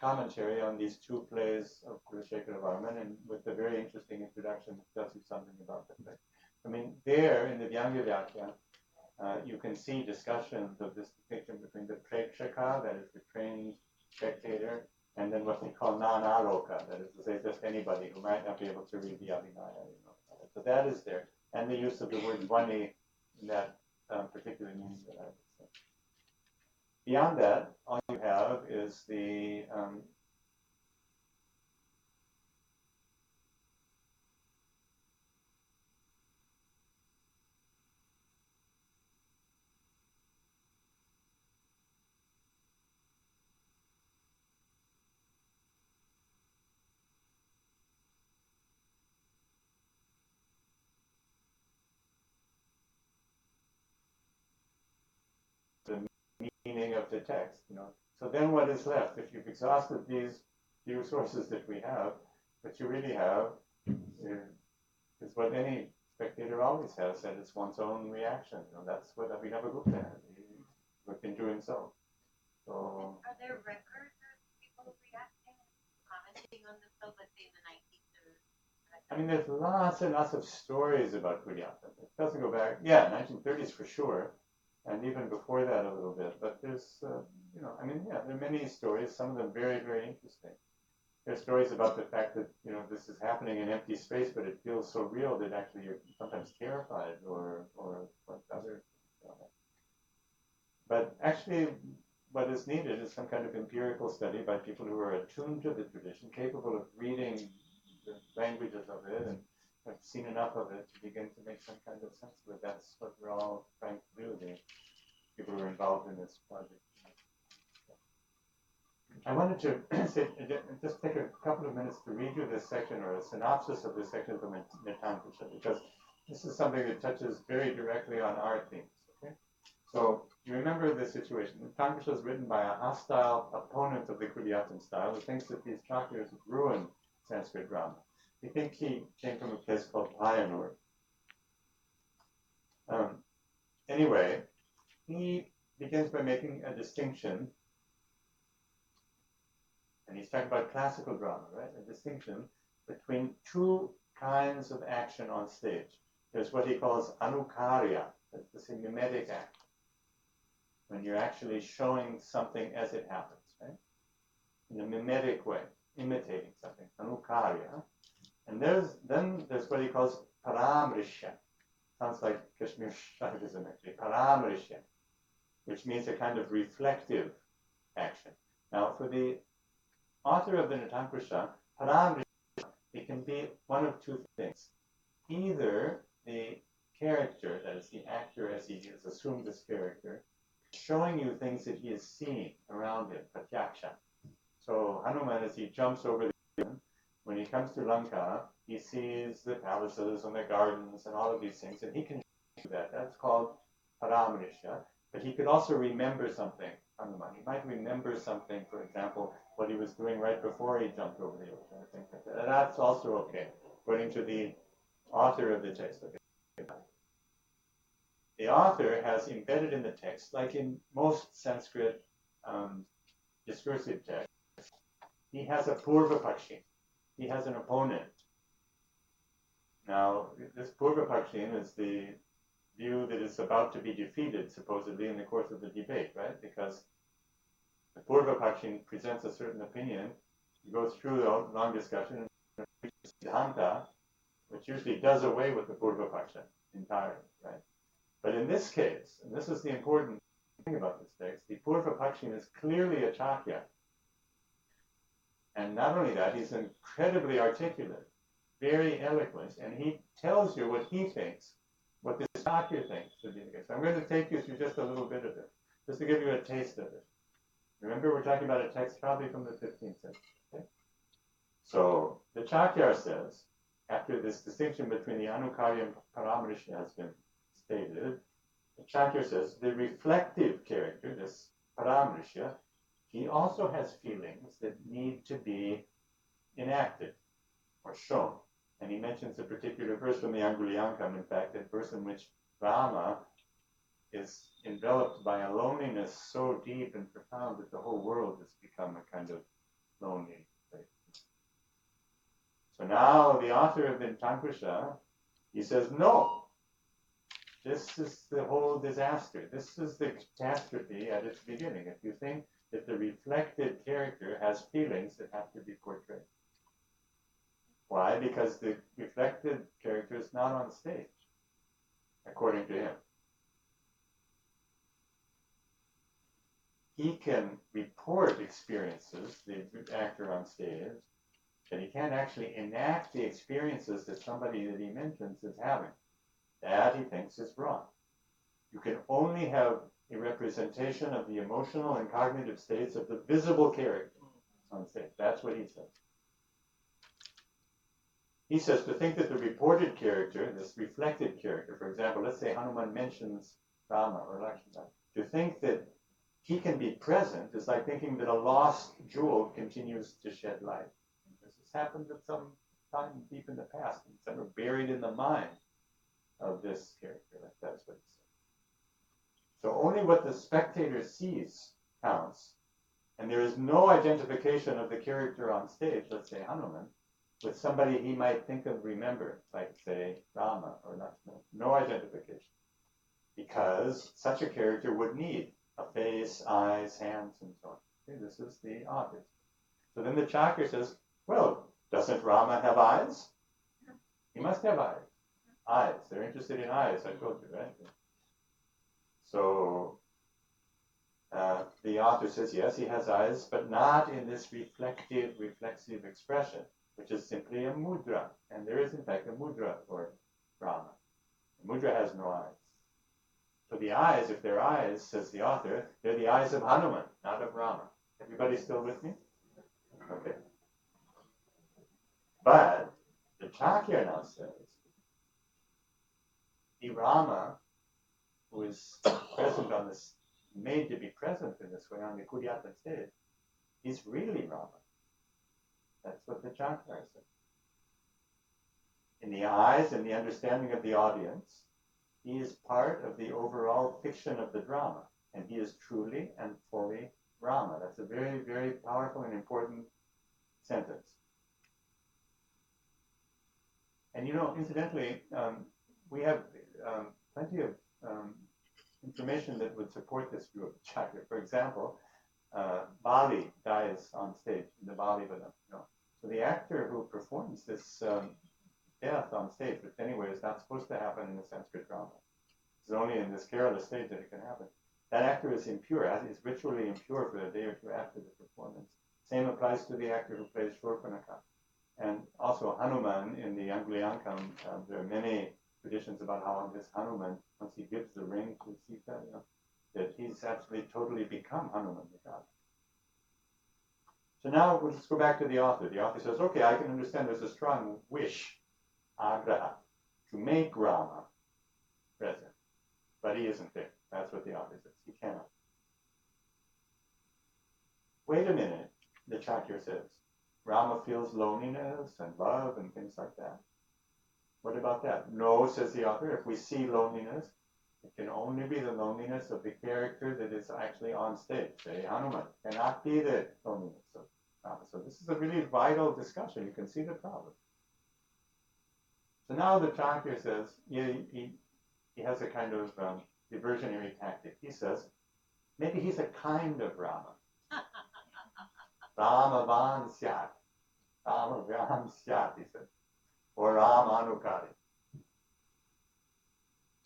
commentary on these two plays of Kulashekara Varman, and with a very interesting introduction that tells you something about the play. I mean, there in the Vyangya Vyakya, you can see discussions of this distinction between the Prekshaka, that is the trained spectator, and then what they call Na Na Roca, that is to say just anybody who might not be able to read the Abhinaya. So that is there. And the use of the word Vani in that particular meaning that I would say. Beyond that, all you have is the meaning of the text, So then what is left? If you've exhausted these few sources that we have, what you really have is what any spectator always has, that it's one's own reaction. That's what Abhinavagupta had. We've been doing so. Are there records of people reacting, commenting on the film, let's say in the 1930s? I mean, there's lots and lots of stories about Kuryata. It doesn't go back, 1930s for sure, and even before that a little bit. But there's, there are many stories, some of them very, very interesting. There's stories about the fact that, this is happening in empty space, but it feels so real that actually you're sometimes terrified or what other. But actually, what is needed is some kind of empirical study by people who are attuned to the tradition, capable of reading the languages of it, and have seen enough of it to begin to make some kind of sense of it. That's what we're all trying to do, the people who are involved in this project. I wanted to just take a couple of minutes to read you this section, or a synopsis of this section from Nitankusha, because this is something that touches very directly on our themes. Okay? So you remember the situation. Nitankusha is written by a hostile opponent of the Kuryatan style who thinks that these Chakyas have ruined Sanskrit grammar. We think he came from a place called Payanur. Anyway, he begins by making a distinction, and he's talking about classical drama, right? A distinction between two kinds of action on stage. There's what he calls anukarya, that's the same mimetic act, when you're actually showing something as it happens, right? In a mimetic way, imitating something, anukarya. And then there's what he calls paramrishya. Sounds like Kashmir Shaivism actually, paramrishya, which means a kind of reflective action. Now, for the author of the Nitankusha, paramrishya, it can be one of two things. Either the character, that is the actor as he has assumed this character, showing you things that he is seeing around him, pratyaksha. So Hanuman, as he jumps over the mountain, when he comes to Lanka, he sees the palaces and the gardens and all of these things, and he can do that. That's called paramrishya. But he could also remember something, Hanuman. He might remember something, for example, what he was doing right before he jumped over the ocean, or things like that. And that's also okay, according to the author of the text. Okay. The author has embedded in the text, like in most Sanskrit discursive texts, he has a purvapakshin. He has an opponent. Now, this purvapakshin is the view that is about to be defeated, supposedly, in the course of the debate, right? Because the purvapakshin presents a certain opinion, he goes through a long discussion, and reaches siddhanta, which usually does away with the purvapaksha entirely, right? But in this case, and this is the important thing about this text, the purvapakshin is clearly a Chakya. And not only that, he's incredibly articulate, very eloquent, and he tells you what he thinks, what this Chakya thinks should be the case. I'm going to take you through just a little bit of it, just to give you a taste of it. Remember, we're talking about a text probably from the 15th century. Okay? So the Chakya says, after this distinction between the Anukarya and Paramrishya has been stated, the Chakya says the reflective character, this Paramrishya, he also has feelings that need to be enacted or shown. And he mentions a particular verse from the Angulyankam, in fact, a verse in which Rama is enveloped by a loneliness so deep and profound that the whole world has become a kind of lonely place. So now the author of Vintankusha, he says, no, this is the whole disaster. This is the catastrophe at its beginning. If you think that the reflected character has feelings that have to be portrayed. Why? Because the reflected character is not on stage, according to him. He can report experiences, the actor on stage, but he can't actually enact the experiences that somebody that he mentions is having. That he thinks is wrong. You can only have a representation of the emotional and cognitive states of the visible character on stage. That's what he says. He says to think that the reported character, this reflected character, for example, let's say Hanuman mentions Rama or Lakshmana, to think that he can be present is like thinking that a lost jewel continues to shed light. This has happened at some time deep in the past, and it's ever buried in the mind of this character. That's what he said. So only what the spectator sees counts, and there is no identification of the character on stage, let's say Hanuman, with somebody he might think of, remember, like say Rama or Lakshmana. No identification, because such a character would need a face, eyes, hands, and so on. Okay, this is the author. So then the Chakra says, well, doesn't Rama have eyes? He must have eyes. Eyes. They're interested in eyes, I told you, right? So the author says, yes, he has eyes, but not in this reflexive expression, which is simply a mudra. And there is, in fact, a mudra for Rama. The mudra has no eyes. So the eyes, if they're eyes, says the author, they're the eyes of Hanuman, not of Rama. Everybody still with me? Okay. But the Chakya now says, the Rama, who is present on this, made to be present in this way on the Kudyatan stage, is really Rama. That's what the Chakra says. In the eyes and the understanding of the audience, he is part of the overall fiction of the drama, and he is truly and fully Rama. That's a very, very powerful and important sentence. And incidentally, we have plenty of information that would support this view of the Chakra. For example, Bali dies on stage in the Bali Vadam. So the actor who performs this death on stage, which anyway is not supposed to happen in a Sanskrit drama. It's only in this Kerala stage that it can happen. That actor is impure, is ritually impure for a day or two after the performance. Same applies to the actor who plays Shurpanaka. And also Hanuman in the Angliyankam, there are many traditions about how this Hanuman, once he gives the ring to Sita, that he's actually totally become Hanuman, the god. So now let's go back to the author. The author says, okay, I can understand there's a strong wish, agraha, to make Rama present. But he isn't there. That's what the author says. He cannot. Wait a minute, the Chakra says. Rama feels loneliness and love and things like that. What about that? No, says the author, if we see loneliness, it can only be the loneliness of the character that is actually on stage. Say, Hanuman cannot be the loneliness of Rama. So this is a really vital discussion. You can see the problem. So now the Chakra says, he has a kind of diversionary tactic. He says, maybe he's a kind of Rama. Ramavan Syat. Ramavan Syat, he said. Or Ramanukari.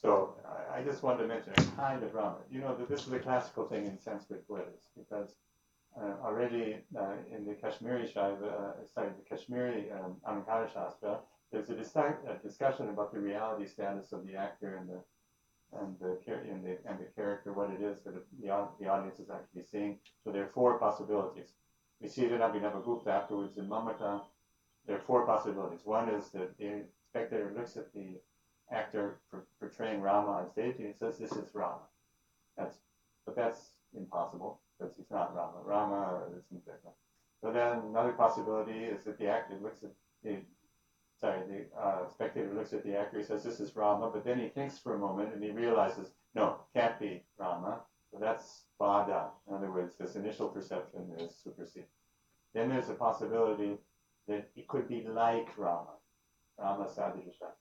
So I just wanted to mention a kind of Rama. That this is a classical thing in Sanskrit poetics, because already in the Kashmiri the Kashmiri Anunkara Shastra, there's a discussion about the reality status of the actor and the character, what it is that the audience is actually seeing. So there are four possibilities. We see it in Abhinavagupta afterwards in Mamata. There are four possibilities. One is that the spectator looks at the actor portraying Rama on stage and he says, this is Rama. But that's impossible because he's not Rama. Rama isn't there. So then another possibility is that the actor looks at the spectator looks at the actor, he says, this is Rama, but then he thinks for a moment and he realizes, no, can't be Rama. So that's Vada. In other words, this initial perception is superseded. then there's a possibility that it could be like Rama, Rama Sadhisha.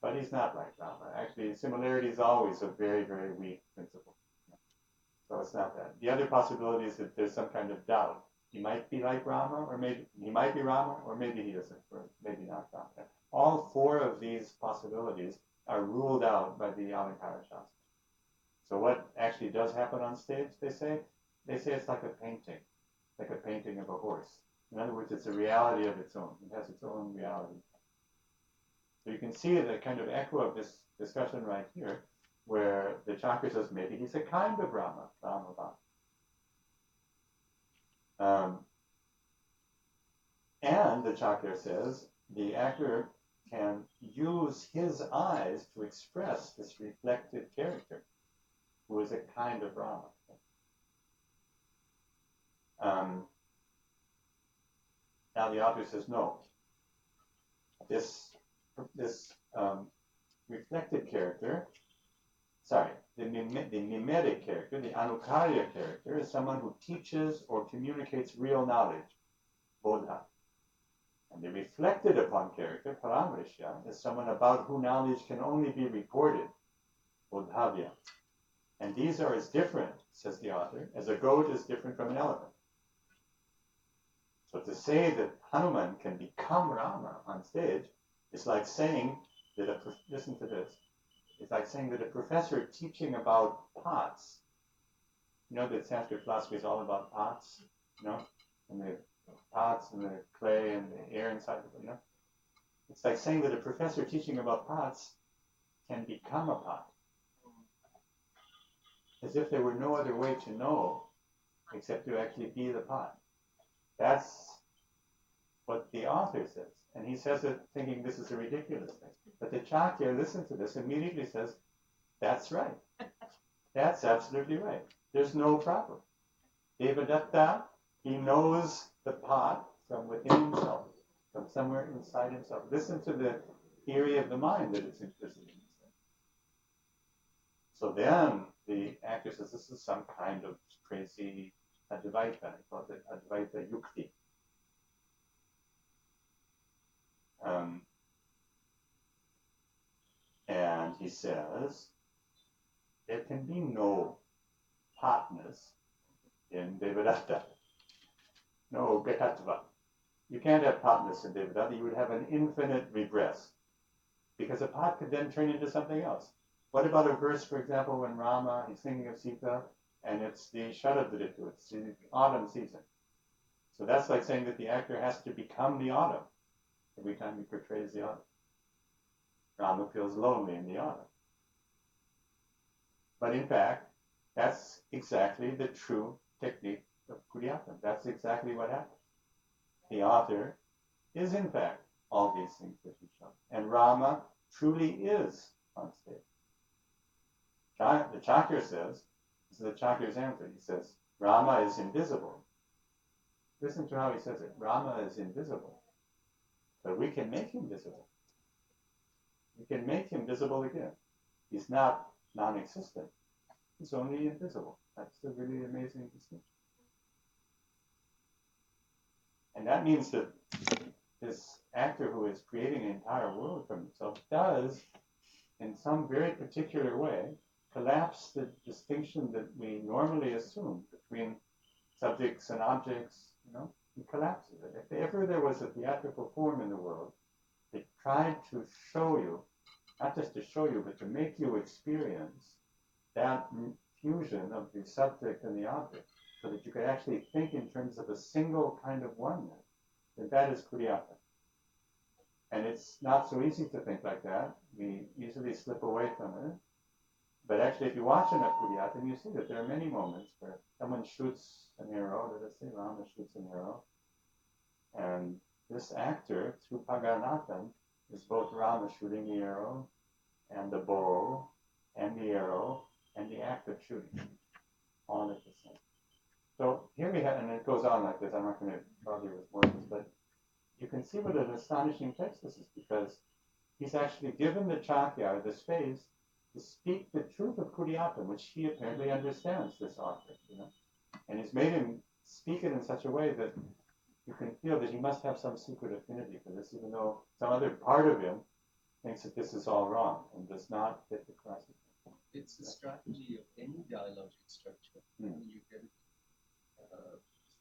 But he's not like Rama. Actually, similarity is always a very, very weak principle. So it's not that. The other possibility is that there's some kind of doubt. He might be like Rama, or maybe he might be Rama, or maybe he isn't, or maybe not Rama. All four of these possibilities are ruled out by the Alankara Shastra. So what actually does happen on stage, they say it's like a painting of a horse. In other words, it's a reality of its own. It has its own reality. So you can see the kind of echo of this discussion right here, where the Chakra says maybe he's a kind of Rama, and the Chakra says the actor can use his eyes to express this reflective character, who is a kind of Rama. Now the author says no. This reflective character, the mimetic character, the anukarya character, is someone who teaches or communicates real knowledge, bodha. And the reflected upon character, paramrishya, is someone about whom knowledge can only be reported, bodhavya. And these are as different, says the author, as a goat is different from an elephant. So to say that Hanuman can become Rama on stage is like saying that listen to this, it's like saying that a professor teaching about pots, you know that Sanskrit philosophy is all about pots, and the pots and the clay and the air inside of them, It's like saying that a professor teaching about pots can become a pot. As if there were no other way to know except to actually be the pot. That's what the author says. And he says it thinking this is a ridiculous thing. But the Chakya listens to this, immediately says, that's right. That's absolutely right. There's no problem. Devadatta, he knows the pot from within himself, from somewhere inside himself. Listen to the theory of the mind that it's interested in. So then the actor says, this is some kind of crazy Advaita. He calls it Advaita Yukti. And he says, there can be no hotness in Devadatta. No Gatattva. You can't have hotness in Devadatta. You would have an infinite regress. Because a pot could then turn into something else. What about a verse, for example, when Rama, he's thinking of Sita, and it's the Sharadritu, it's the autumn season. So that's like saying that the actor has to become the autumn every time he portrays the autumn. Rama feels lonely in the autumn. But in fact, that's exactly the true technique of Kuriyattam. That's exactly what happens. The author is, in fact, all these things that he's shown. And Rama truly is on stage. The Chakra says, this is the Chakra's answer, he says, Rama is invisible. Listen to how he says it. Rama is invisible. But we can make him visible. We can make him visible again. He's not non-existent. He's only invisible. That's a really amazing distinction. And that means that this actor who is creating an entire world from himself does, in some very particular way, collapse the distinction that we normally assume between subjects and objects, he collapses it. If ever there was a theatrical form in the world that tried to show you, not just to show you, but to make you experience that fusion of the subject and the object, so that you could actually think in terms of a single kind of oneness, then that is Kuriyattam. And it's not so easy to think like that. We easily slip away from it. But actually, if you watch enough Kuriyattam, you see that there are many moments where someone shoots an arrow, let us say Rama shoots an arrow, and this actor, through Pagarnatham, is both Rama shooting the arrow, and the bow, and the arrow, and the act of shooting, all at the same. So here we have, and it goes on like this, I'm not going to bother you with more of this, but you can see what an astonishing text this is, because he's actually given the Chakya the space to speak the truth of Kuriyattam, which he apparently understands, this author, and he's made him speak it in such a way that you can feel that he must have some secret affinity for this, even though some other part of him thinks that this is all wrong and does not fit the classical. It's the strategy of any dialogic structure. You get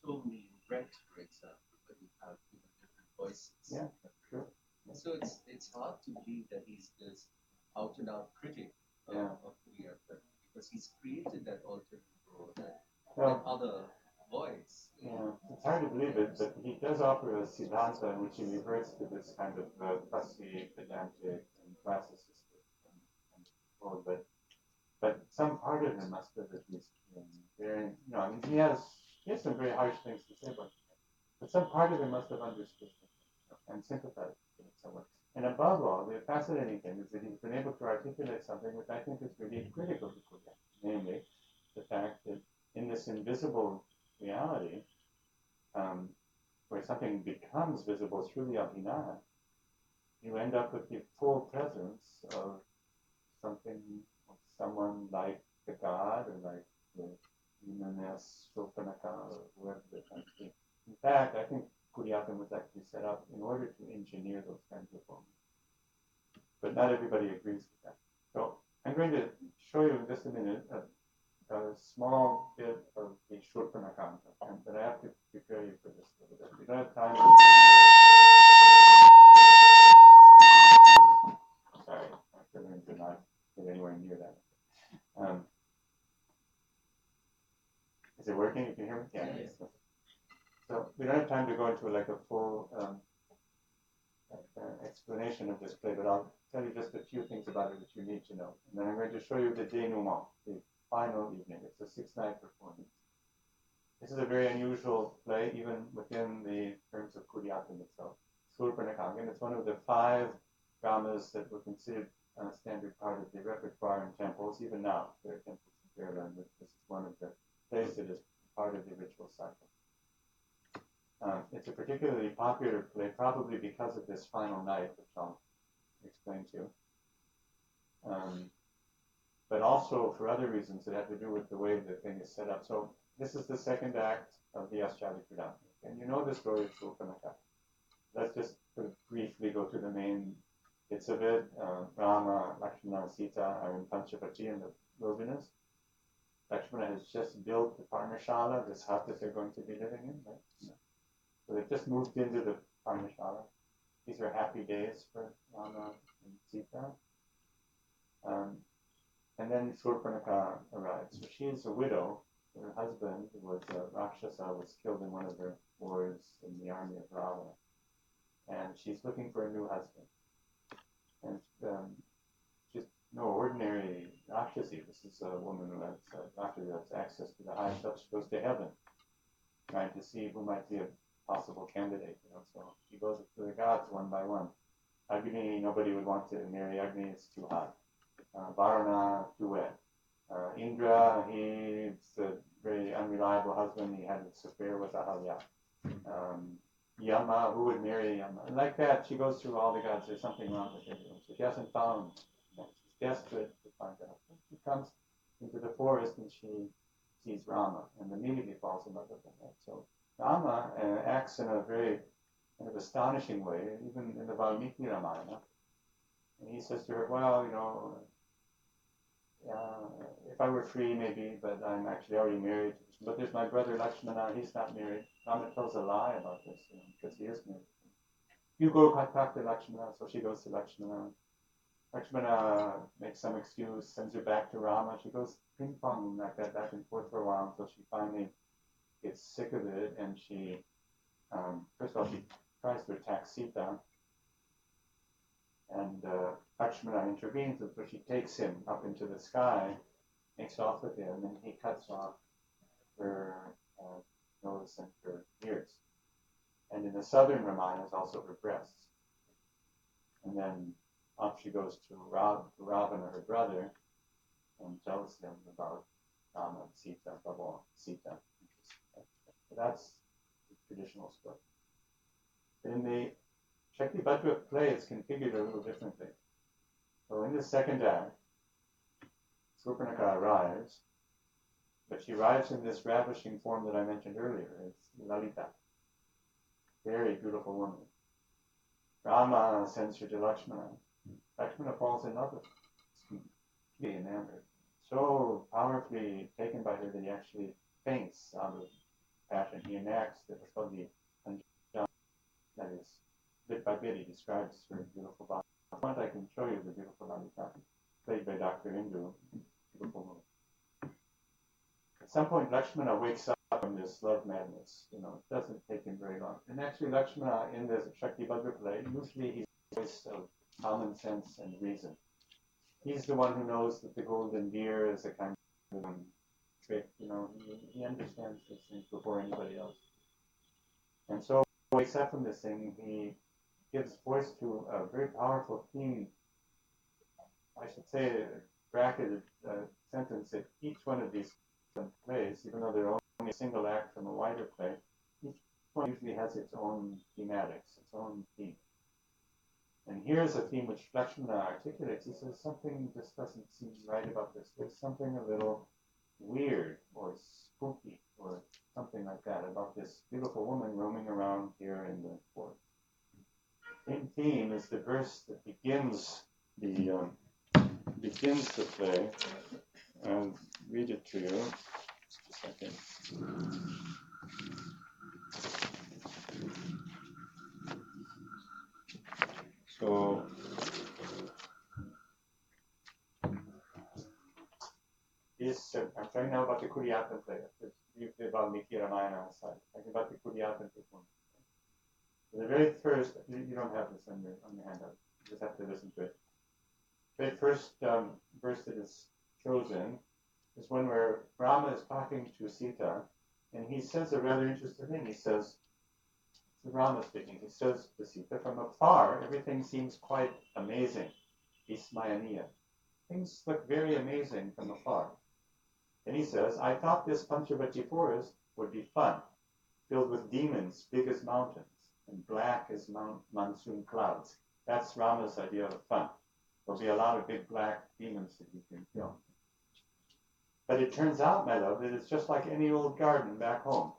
so many breaks, for example, where you have different voices. Yeah, sure. So it's hard to believe that he's this out and out critic of Korea, because he's created that alter ego, that other voice. Yeah, it's hard to believe it, but he does offer a siddhanta in which he reverts to this kind of fussy, pedantic, and classicist mode. But some part of him must have at least been very, I mean, he has some very harsh things to say about him, but some part of him must have understood him and sympathized with him somewhat. And above all, the fascinating thing is that he's been able to articulate something which I think is really critical to Korea, namely the fact that in this invisible reality, where something becomes visible through the abhinaya, you end up with the full presence of something, of someone like the god, or like the Yunanes, Shopanaka, or whoever the might be. In fact, I think Kuryatan was actually set up in order to engineer those kinds of moments. But not everybody agrees with that. So I'm going to show you in just a minute a small bit of the Shulman, but I have to prepare you for this a little bit. We don't have time. Sorry, I did not get anywhere near that. Is it working? You can hear me? Yeah. So we don't have time to go into like a full explanation of this play, but I'll tell you just a few things about it that you need to know. And then I'm going to show you the denouement, the final evening. It's a 6-night performance. This is a very unusual play, even within the terms of Kuryatan itself. Surpanakang, it's one of the 5 dramas that were considered a standard part of the repertoire in temples. Even now, there are temples in Kerala, and this is one of the plays that is part of the ritual cycle. It's a particularly popular play, probably because of this final night, which I'll explain to you. But also for other reasons that have to do with the way the thing is set up. So this is the second act of the Aschadipradam. And you know the story of Shulpanaka. Let's just sort of briefly go through the main bits of it. Rama, Lakshmana, Sita are in Panchapati in the wilderness. Lakshmana has just built the Parnashala, this hut that they're going to be living in. Right? So they've just moved into the Parnashala. These are happy days for Rama and Sita. And then Surpanaka arrives. So she is a widow. Her husband was a Rakshasa, was killed in one of her wars in the army of Ravana. And she's looking for a new husband. And she's no ordinary Rakshasi. This is a woman who has access to the high stuff. She goes to heaven, trying to see who might be a possible candidate. So she goes to the gods one by one. Agni, nobody would want to marry Agni, it's too hot. Varuna, too wet. Indra, he's a very unreliable husband. He had an affair with Ahalya. Yama, who would marry Yama? And like that, she goes through all the gods. There's something wrong with everyone. So she hasn't found. She's desperate to find out. She comes into the forest and she sees Rama and immediately falls in love with him. Right? So Rama acts in a very kind of astonishing way, even in the Valmiki Ramayana. And he says to her, well, if I were free, maybe, but I'm actually already married. But there's my brother Lakshmana, he's not married. Rama tells a lie about this, because he is married. You go talk to Lakshmana, so she goes to Lakshmana. Lakshmana makes some excuse, sends her back to Rama. She goes ping-pong like that, back and forth for a while, until she finally gets sick of it, and she, first of all, she tries to attack Sita, and Lakshmana intervenes, and so she takes him up into the sky, makes off with him, and he cuts off her nose and her ears. And in the southern Ramayana, also her breasts. And then off she goes to Ravana, her brother, and tells him about Rama and Sita, above all, Sita. So that's the traditional story. In the Shakti-Bhadra play, it's configured a little differently. So in the second act, Surpanaka arrives, but she arrives in this ravishing form that I mentioned earlier. It's Lalita. very beautiful woman. Rama sends her to Lakshmana. Lakshmana falls in love with her. He's completely enamored. So powerfully taken by her that he actually faints out of passion. He enacts what's called the Anjana, that is, bit by bit, he describes her beautiful body. If you want, I can show you the beautiful body played by Dr. Hindu. Beautiful woman. At some point, Lakshmana wakes up from this love madness. It doesn't take him very long. And actually, Lakshmana in the Shakti Bhadra play, usually he's the voice of common sense and reason. He's the one who knows that the golden deer is a kind of trick. He understands these things before anybody else. And so, he wakes up from this thing. He gives voice to a very powerful theme. I should say, a bracketed sentence that each one of these plays, even though they're only a single act from a wider play, each one usually has its own thematics, its own theme. And here's a theme which Lakshmana articulates. He says, something just doesn't seem right about this. There's something a little weird or spooky or something like that about this beautiful woman roaming around here in the forest. In theme is the verse that begins the play. I'll read it to you. Just a second. So, I'm talking now about the Kuriyatan play. The Valmiki Ramayana aside. Talking about the Kuriyatan performance. The very first, you don't have this on your handout. You just have to listen to it. The very first verse that is chosen is one where Rama is talking to Sita, and he says a rather interesting thing. He says, it's Rama speaking, he says to Sita, from afar, everything seems quite amazing. Ismayaniya. Things look very amazing from afar. And he says, I thought this Panchavati forest would be fun, filled with demons big as mountains and black as monsoon clouds. That's Rama's idea of fun. There'll be a lot of big black demons that you can kill. But it turns out, my love, that it's just like any old garden back home.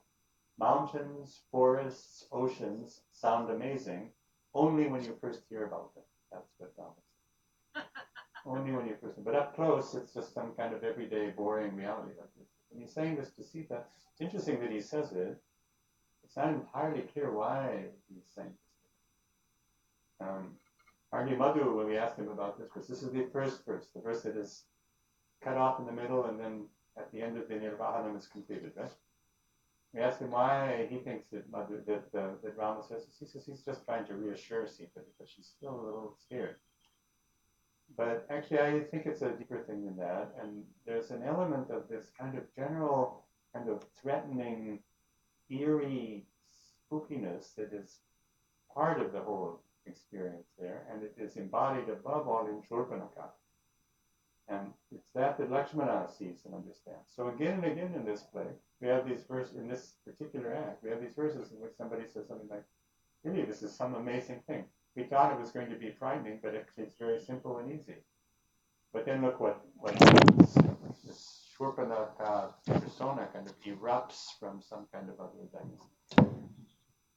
Mountains, forests, oceans sound amazing only when you first hear about them. That's what Rama says. Only when you first. But up close, it's just some kind of everyday, boring reality like this. And he's saying this to Sita. It's interesting that he says it. It's not entirely clear why he's saying this. Arni Madhu, when we asked him about this, because this is the first verse, the verse that is cut off in the middle and then at the end of the Nirvahanam is completed, right? We asked him why he thinks that Rama says this. He says he's just trying to reassure Sita because she's still a little scared. But actually, I think it's a deeper thing than that, and there's an element of this kind of general, kind of threatening, eerie spookiness that is part of the whole experience there, and it is embodied above all in Shurpanaka. And it's that Lakshmana sees and understands. So again and again in this play, we have these verses, in this particular act, we have these verses in which somebody says something like, really, this is some amazing thing. We thought it was going to be frightening, but actually it's very simple and easy. But then look what happens. This Shurpanaka persona kind of erupts from some kind of other event.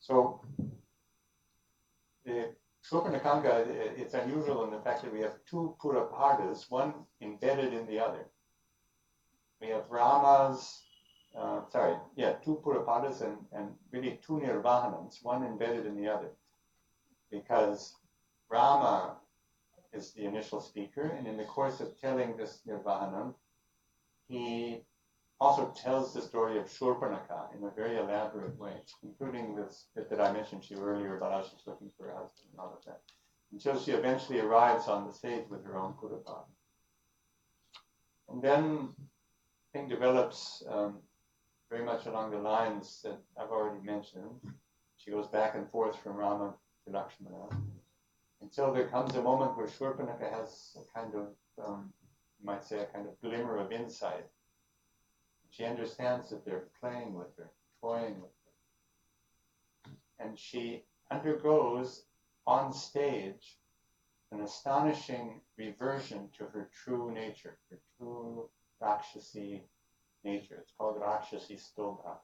So the Shurpanakanga, it's unusual in the fact that we have two Purapadas, one embedded in the other. We have Rama's, two Purapadas and really two Nirvahanams, one embedded in the other. Because Rama is the initial speaker, and in the course of telling this Nirvahanam, he also tells the story of Shurpanaka in a very elaborate way, including this bit that I mentioned to you earlier about how she's looking for a husband and all of that, until she eventually arrives on the stage with her own Purapada. And then the thing develops very much along the lines that I've already mentioned. She goes back and forth from Rama to Lakshmana, until there comes a moment where Shurpanaka has a kind of, you might say, a kind of glimmer of insight. She understands that they're playing with her, toying with her. And she undergoes on stage an astonishing reversion to her true nature, her true Rakshasi nature. It's called Rakshasi Stobha.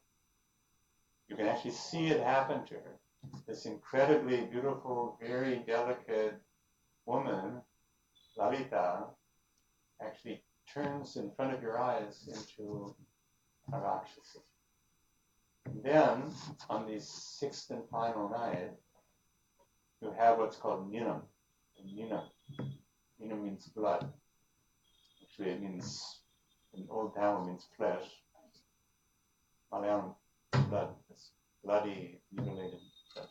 You can actually see it happen to her. this incredibly beautiful, very delicate woman, Lalita, actually turns in front of your eyes into a Rakshasa. And then, on the sixth and final night, you have what's called Ninam. Ninam. Ninam means blood. Actually, it means, in Old Tamil, means flesh. Malayalam, blood. It's bloody, mutilated blood.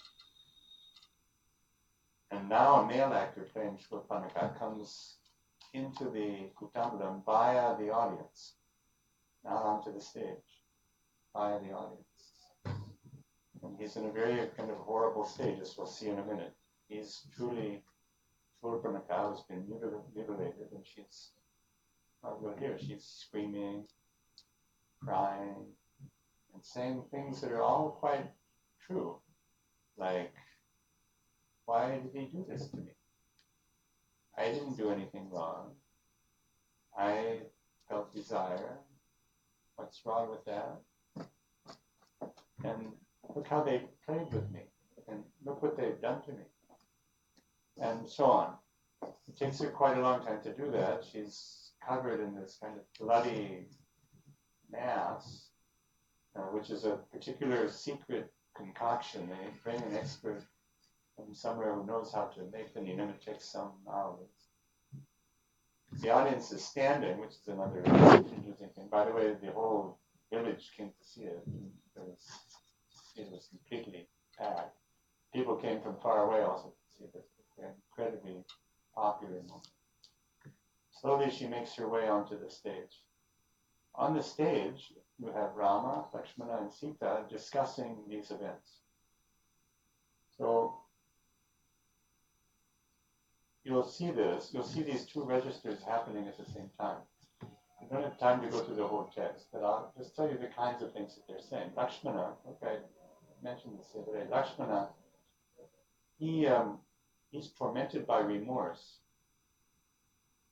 And now a male actor playing Shulman comes into the Kutambalam via the audience, not onto the stage, via the audience. And he's in a very kind of horrible state, as we'll see in a minute. He's truly Shulman who's been mutilated, and she's, we'll hear, she's screaming, crying, and saying things that are all quite true, like, why did he do this to me? I didn't do anything wrong. I felt desire. What's wrong with that? And look how they played with me. And look what they've done to me. And so on. It takes her quite a long time to do that. She's covered in this kind of bloody mass, which is a particular secret concoction. They bring an expert from somewhere who knows how to make the ninam. It takes some hours. The audience is standing, which is another interesting thing. By the way, the whole village came to see it. It was completely packed. People came from far away also to see this. They're incredibly popular moment. Slowly she makes her way onto the stage. On the stage, you have Rama, Lakshmana, and Sita discussing these events. So you'll see these two registers happening at the same time. I don't have time to go through the whole text, but I'll just tell you the kinds of things that they're saying. Lakshmana, okay, I mentioned this the other day. Lakshmana, he's tormented by remorse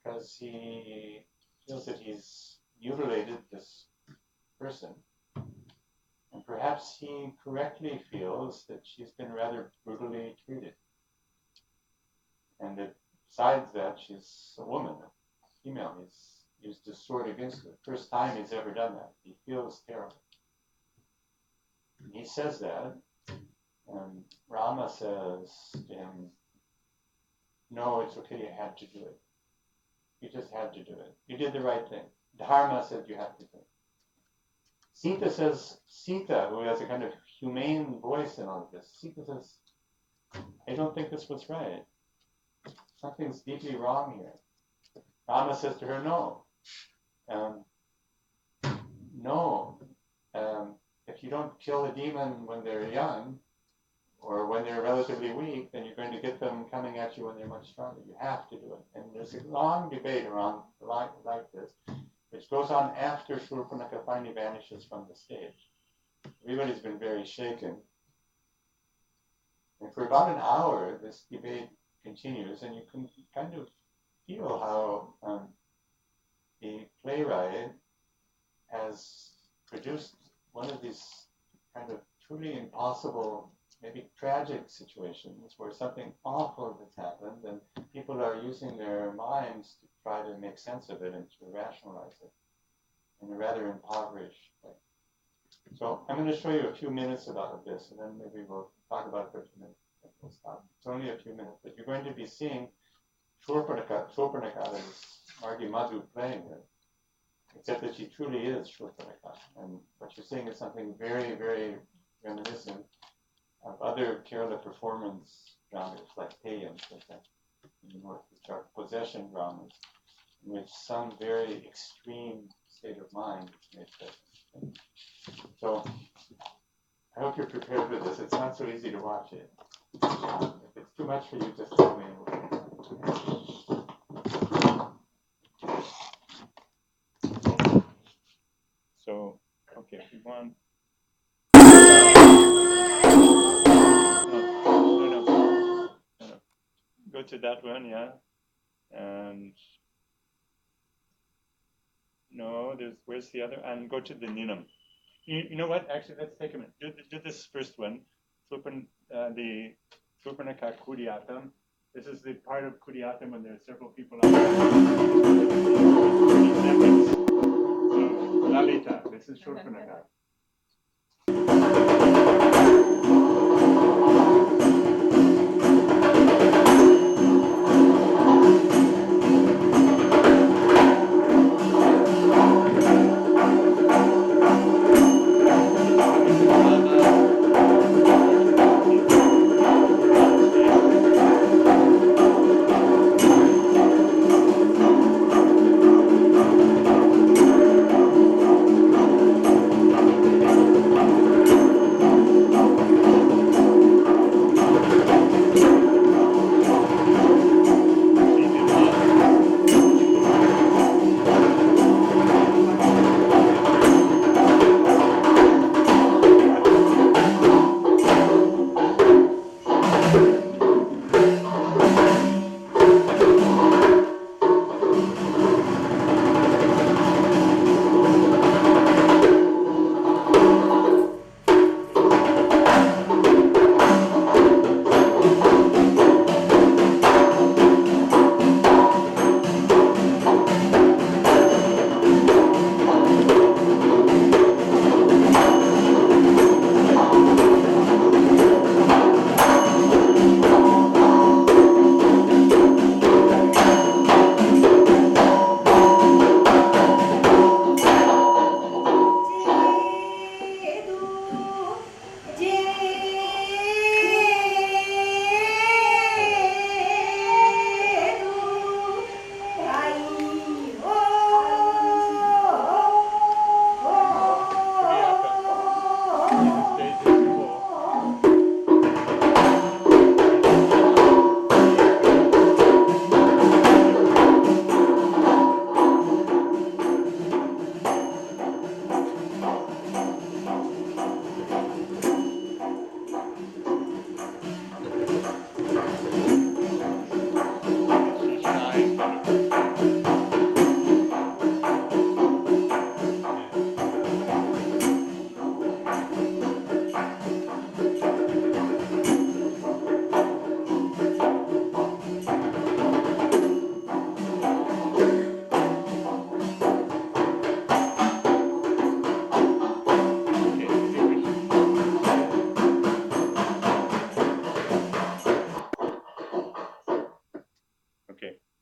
because he feels that he's mutilated this person, and perhaps he correctly feels that she's been rather brutally treated, and that besides that, she's a woman, a female. He's used his sword against her. First time he's ever done that. He feels terrible. And he says that, and Rama says to him, no, it's okay, you had to do it. You just had to do it. You did the right thing. Dharma said you have to do it. Sita, who has a kind of humane voice in all of this, Sita says, I don't think this was right. Something's deeply wrong here. Rama says to her, no. If you don't kill a demon when they're young, or when they're relatively weak, then you're going to get them coming at you when they're much stronger. You have to do it. And there's a long debate around like this, which goes on after Shurpanaka finally vanishes from the stage. Everybody's been very shaken. And for about an hour, this debate continues, and you can kind of feel how the playwright has produced one of these kind of truly impossible, maybe tragic situations where something awful has happened and people are using their minds to try to make sense of it and to rationalize it in a rather impoverished way. So I'm going to show you a few minutes about this, and then maybe we'll talk about it for a few minutes. We'll stop. It's only a few minutes, but you're going to be seeing Shurpanaka is Margi Madhu playing it, except that she truly is Shurpanaka. And what you're seeing is something very, very reminiscent of other Kerala performance dramas like Payam, for example, in the north, which are possession dramas, in which some very extreme state of mind is made present. So I hope you're prepared for this. It's not so easy to watch it. If it's too much for you, just tell me. So, okay, if you want. No. Go to that one, yeah. And no, where's the other? And go to the Ninam. You know what? Actually, let's take a minute. Do this first one. the Shulmanaka Kudiyatam. This is the part of Kudiyatam when there are several people on there. 30 seconds of Lalita. This is Shulmanaka.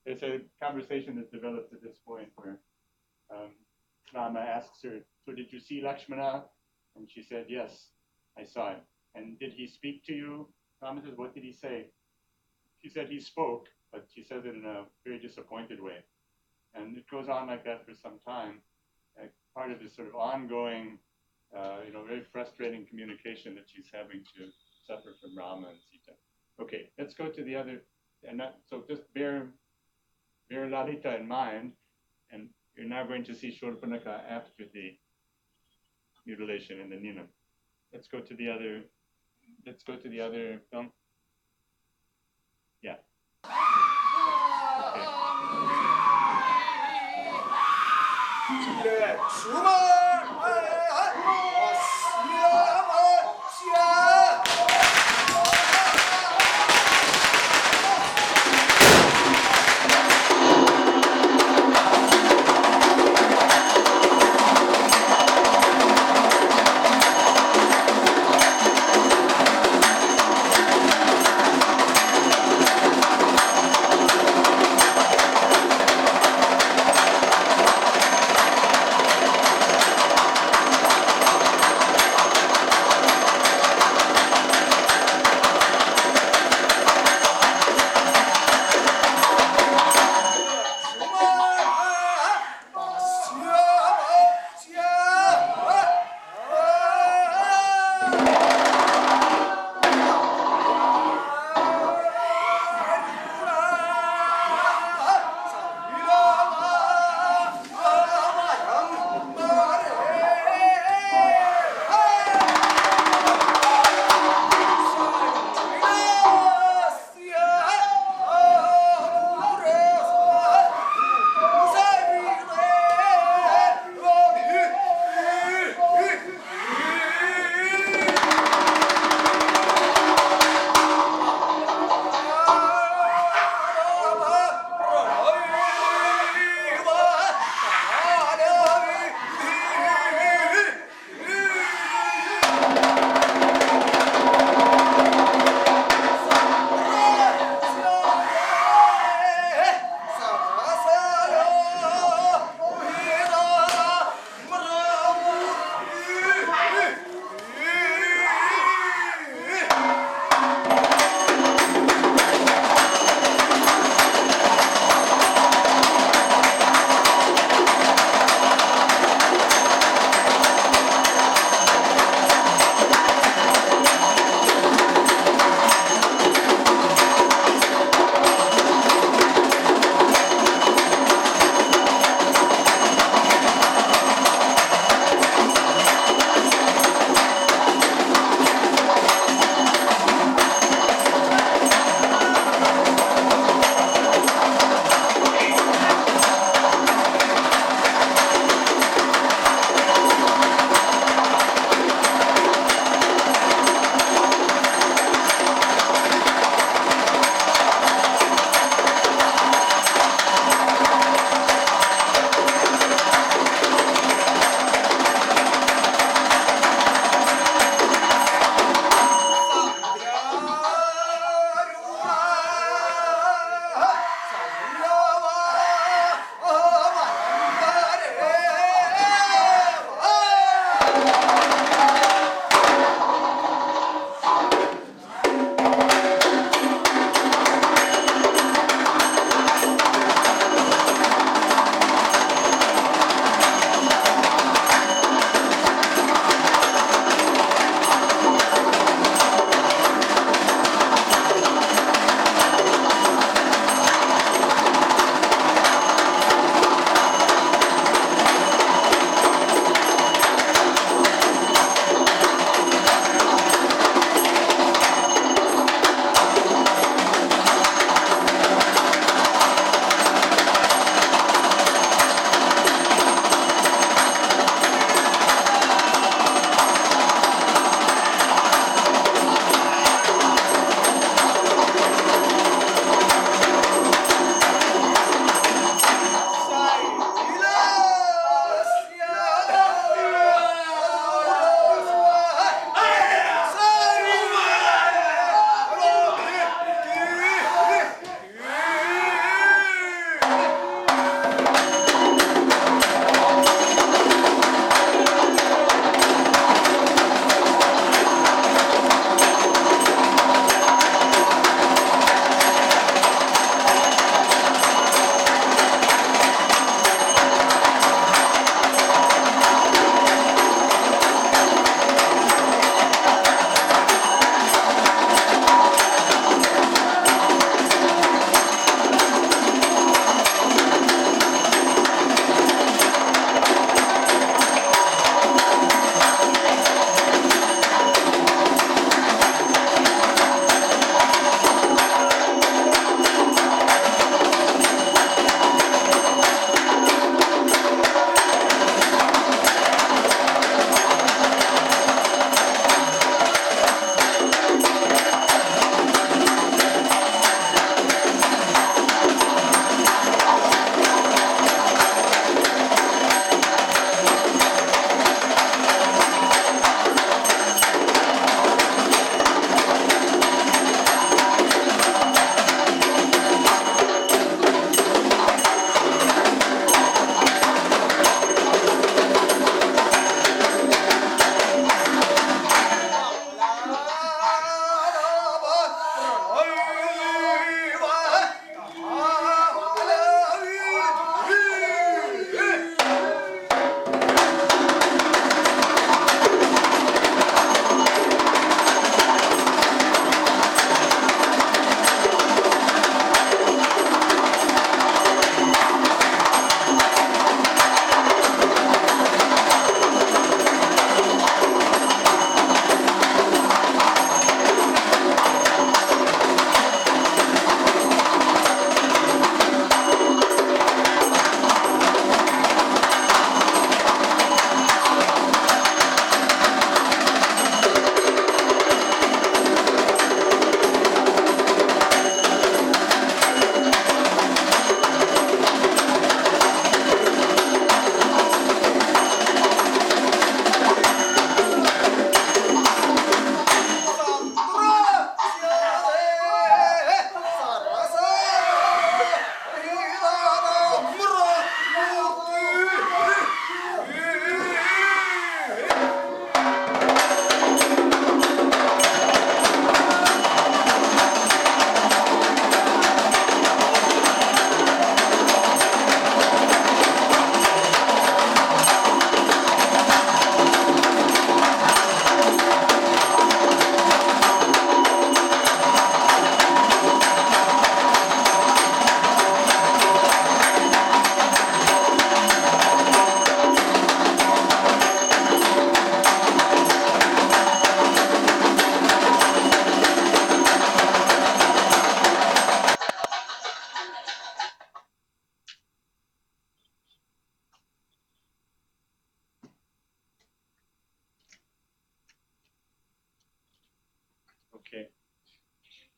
There's a conversation that develops at this point where Rama asks her, so did you see Lakshmana? And she said, yes, I saw him. And did he speak to you? Rama says, what did he say? She said he spoke, but she says it in a very disappointed way. And it goes on like that for some time. Part of this sort of ongoing, very frustrating communication that she's having to suffer from Rama and Sita. Okay, let's go to the other, so just bear Lalita in mind, and you're now going to see Shurpanaka after the mutilation in the Ninam. Let's go to the other film. Yeah. Okay.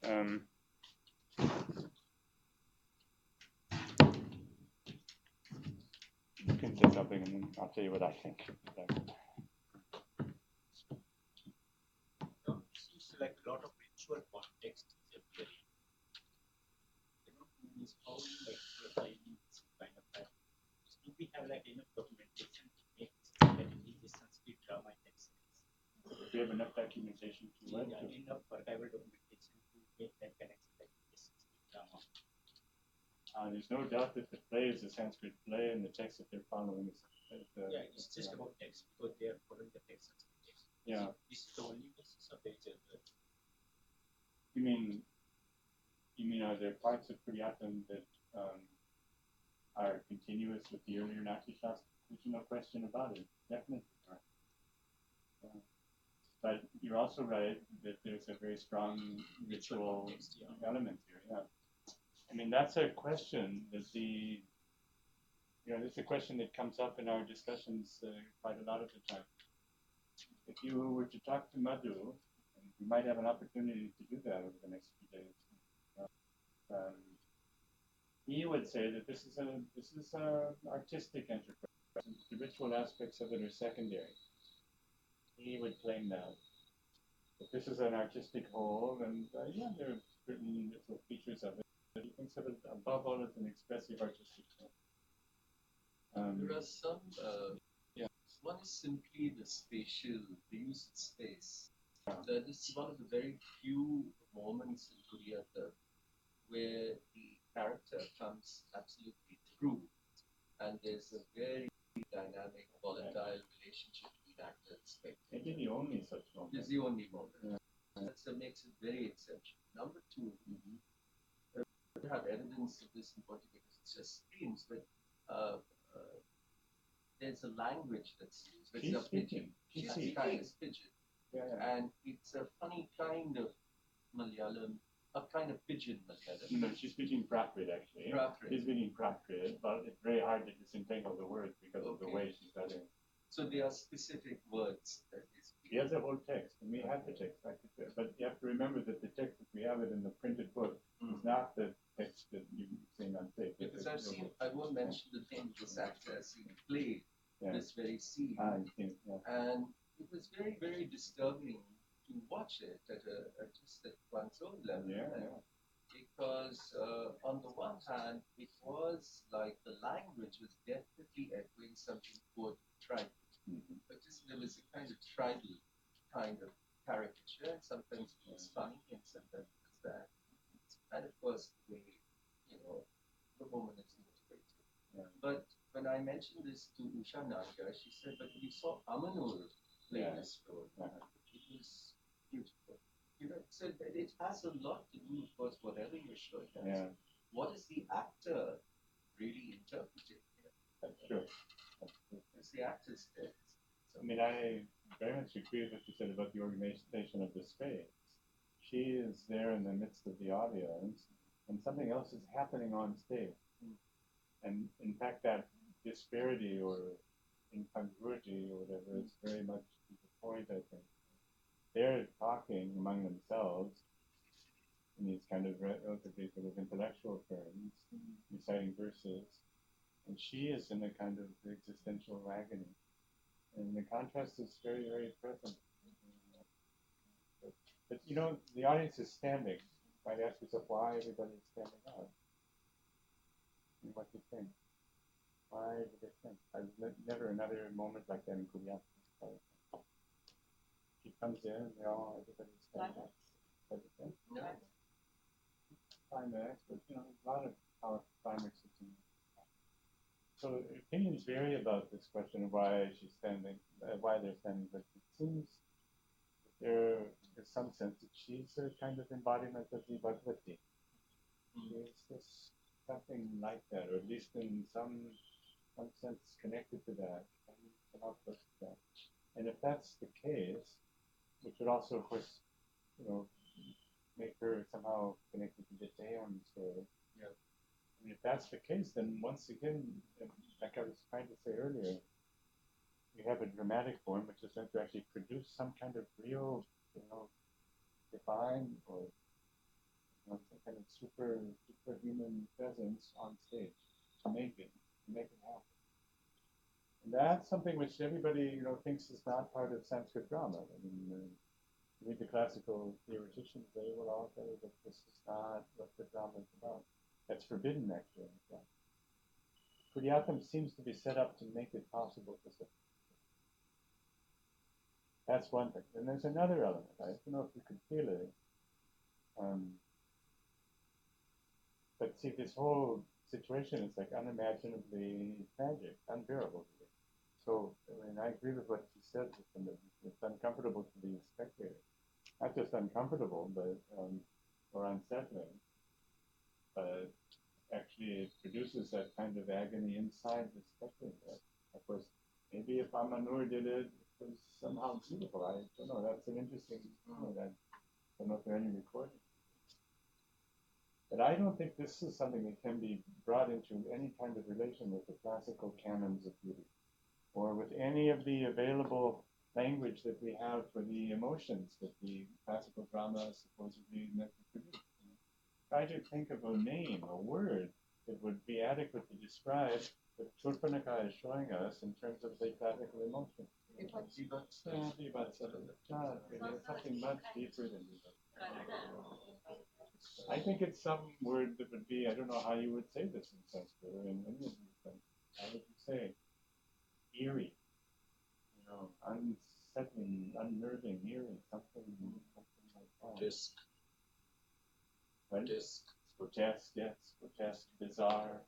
You can say something and then I'll tell you what I think. Seems like a lot of ritual context is appearing. Is how like applying this kind of that. Do we have like enough documentation to make that in the Sanskrit drama in that sense? Do you have enough documentation to what? Enough archival documentation to make that connection like in the Sanskrit drama. There's no doubt that the play is a Sanskrit play, and the text that they're following is. It's just about text because they are following the text. Yeah. So this is the only basis of the other. You mean are there parts of Kuryatam that are continuous with the earlier Nati Shastra? There's no question about it. Definitely are. But you're also right that there's a very strong ritual element here. Yeah. I mean, that's a question that it's a question that comes up in our discussions quite a lot of the time. If you were to talk to Madhu, and we might have an opportunity to do that over the next few days, he would say that this is an artistic enterprise. The ritual aspects of it are secondary. He would claim that. But this is an artistic whole, and there are certain little features of it. But he thinks of it above all as an expressive artistic whole. There are some. One is simply the use of space. That is one of the very few moments in Kuriyata where the character comes absolutely through, and there's a very dynamic, volatile relationship between actor and spectator. Maybe the only such moment. It's the only moment. Yeah. That's what makes it very exceptional. Number two, we have evidence of this in part because it's just streams, but there's a language that's used. It's a pidgin. She's speaking pidgin. Yeah. And it's a funny kind of Malayalam, a kind of pidgin Malayalam. No, she's speaking Prakrit actually. She's speaking Prakrit, but it's very hard to disentangle the words because of the way she's studying. So there are specific words that is. He has a whole text, and we have the text. But you have to remember that the text, if we have it in the printed book, is not the text that you sing on tape. Because I won't mention the name of this actor, I've seen played this very scene. And it was very, very disturbing to watch it just at one's own level. Because on the one hand, it was like the language was definitely echoing something quote tribal. But just there was a kind of tribal kind of caricature, and sometimes it was funny, and sometimes it was that. And of course, the way, the woman is motivated. But when I mentioned this to Usha Nagar, she said, but we saw Amanur play this role. It was beautiful. So it has a lot to do, of course, whatever you're showing us. What is the actor really interpreting here? That's true. It's the actor's text. I mean, I very much agree with what you said about the organization of the space. She is there in the midst of the audience, and something else is happening on stage. And in fact, that disparity or incongruity or whatever is very much the point, I think. They're talking among themselves in these kind of relatively sort of intellectual terms, reciting verses, and she is in a kind of existential agony. And the contrast is very, very present. But the audience is standing. You might ask yourself why everybody is standing up. And what do you think? Why do they think? I've never another moment like that in Korea. She comes in, everybody's standing up. Climax, but a lot of powerful climaxes in there. So opinions vary about this question of why she's standing, why they're standing, but it seems that there is some sense that she's a kind of embodiment of the Bhagavati. There's this something like that, or at least in some sense connected to that, some outlook to that. And if that's the case, which would also, of course, make her somehow connected to the Deum story. I mean, if that's the case, then once again, like I was trying to say earlier, we have a dramatic form which is meant to actually produce some kind of real, divine or superhuman presence on stage to make it happen. And that's something which everybody, thinks is not part of Sanskrit drama. I mean, read the classical theoreticians, they will all tell you that this is not what the drama is about. That's forbidden, actually. Kudiyatam seems to be set up to make it possible for such. That's one thing. And there's another element. I don't know if you could feel it. But see, this whole situation is like unimaginably tragic, unbearable. So, I agree with what she said. It's uncomfortable to be a spectator. Not just uncomfortable, but or unsettling. But actually, it produces that kind of agony inside the spectator. Of course, maybe if Amanur did it, it was somehow beautiful. I don't know. That's an interesting point. I don't know if there are any recordings. But I don't think this is something that can be brought into any kind of relation with the classical canons of beauty, or with any of the available language that we have for the emotions that the classical drama is supposedly meant to produce. Try to think of a name, a word, that would be adequate to describe what Shurpanaka is showing us in terms of the classical emotion. Something much deeper than that. I think it's some word that would be, I don't know how you would say this in Sanskrit or in any of these things. How would you say? Eerie. Unsettling, unnerving, eerie, something like that. Disc. What? Disc. Grotesque, yes. Grotesque, bizarre.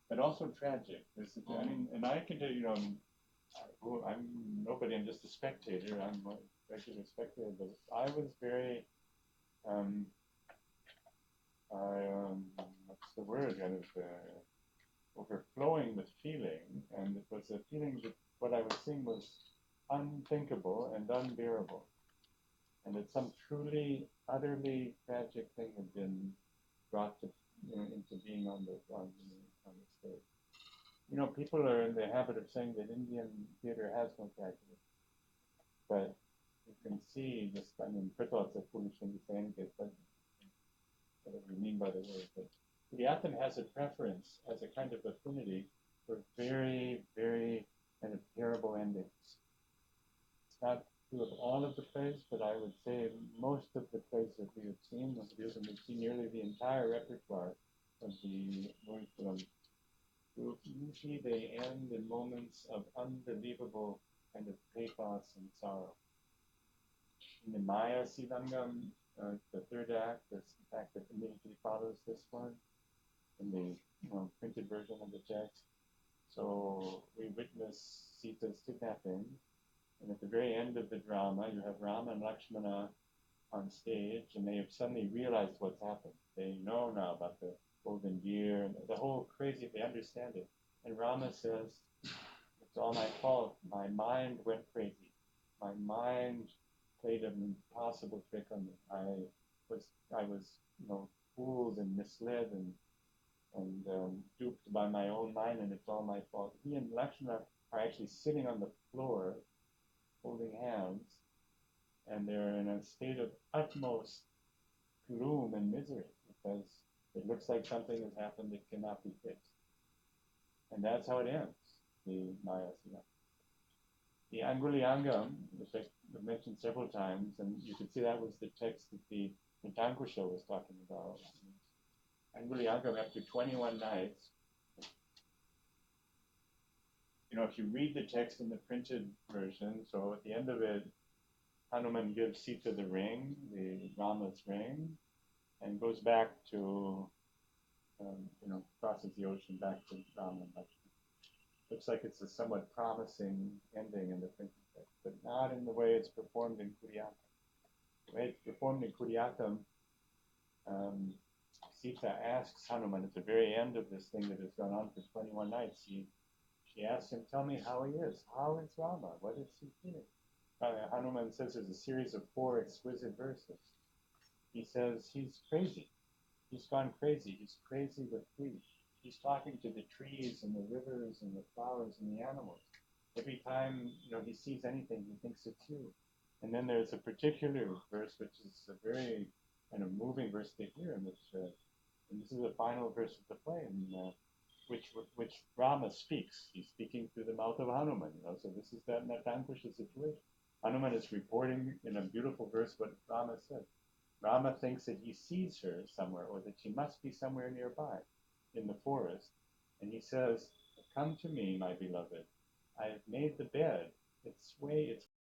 But also tragic. And I can tell you, I'm nobody, I'm just a spectator. I'm a regular spectator, but I was very, what's the word, kind of overflowing with feeling, and it was a feeling that what I was seeing was unthinkable and unbearable, and that some truly, utterly tragic thing had been brought to, into being on the stage. People are in the habit of saying that Indian theater has no tragedy, but you can see just, Prithoff's a foolish thing to say, but whatever you mean by the word, but Kudiyatam has a preference, as a kind of affinity, for very, very kind of terrible endings. It's not true of all of the plays, but I would say most of the plays that we have seen, we've seen nearly the entire repertoire of the Lord films. Usually they end in moments of unbelievable kind of pathos and sorrow. In the Maya Sivangam, the third act, in fact, that immediately follows this one, in the printed version of the text. So we witness Sita's kidnapping, and at the very end of the drama, you have Rama and Lakshmana on stage, and they have suddenly realized what's happened. They know now about the golden deer, and the whole crazy, they understand it. And Rama says, it's all my fault. My mind went crazy. My mind played an impossible trick on me. I was fooled and misled and duped by my own mind, and it's all my fault. He and Lakshmana are actually sitting on the floor, holding hands, and they're in a state of utmost gloom and misery, because it looks like something has happened that cannot be fixed. And that's how it ends, the Maya Sina. The Angulyangam, which I mentioned several times, and you could see that was the text that the Tankusha was talking about. Angulyangam, after 21 nights, if you read the text in the printed version, so at the end of it, Hanuman gives Sita the ring, the Rama's ring, and goes back to, crosses the ocean back to Rama and Lakshmana. Looks like it's a somewhat promising ending in the printed text, but not in the way it's performed in Kudiyatam. The way it's performed in Kudiyatam, Sita asks Hanuman at the very end of this thing that has gone on for 21 nights, she asks him, tell me how he is. How is Rama? What is he feeling? Hanuman says there's a series of 4 exquisite verses. He says he's crazy. He's gone crazy. He's crazy with grief. He's talking to the trees and the rivers and the flowers and the animals. Every time he sees anything, he thinks it's you. And then there's a particular verse which is a very kind of moving verse to hear, and this is the final verse of the play, which Rama speaks. He's speaking through the mouth of Hanuman. So this is that Natankusha situation. Hanuman is reporting in a beautiful verse what Rama said. Rama thinks that he sees her somewhere, or that she must be somewhere nearby in the forest. And he says, "Come to me, my beloved. I have made the bed. It's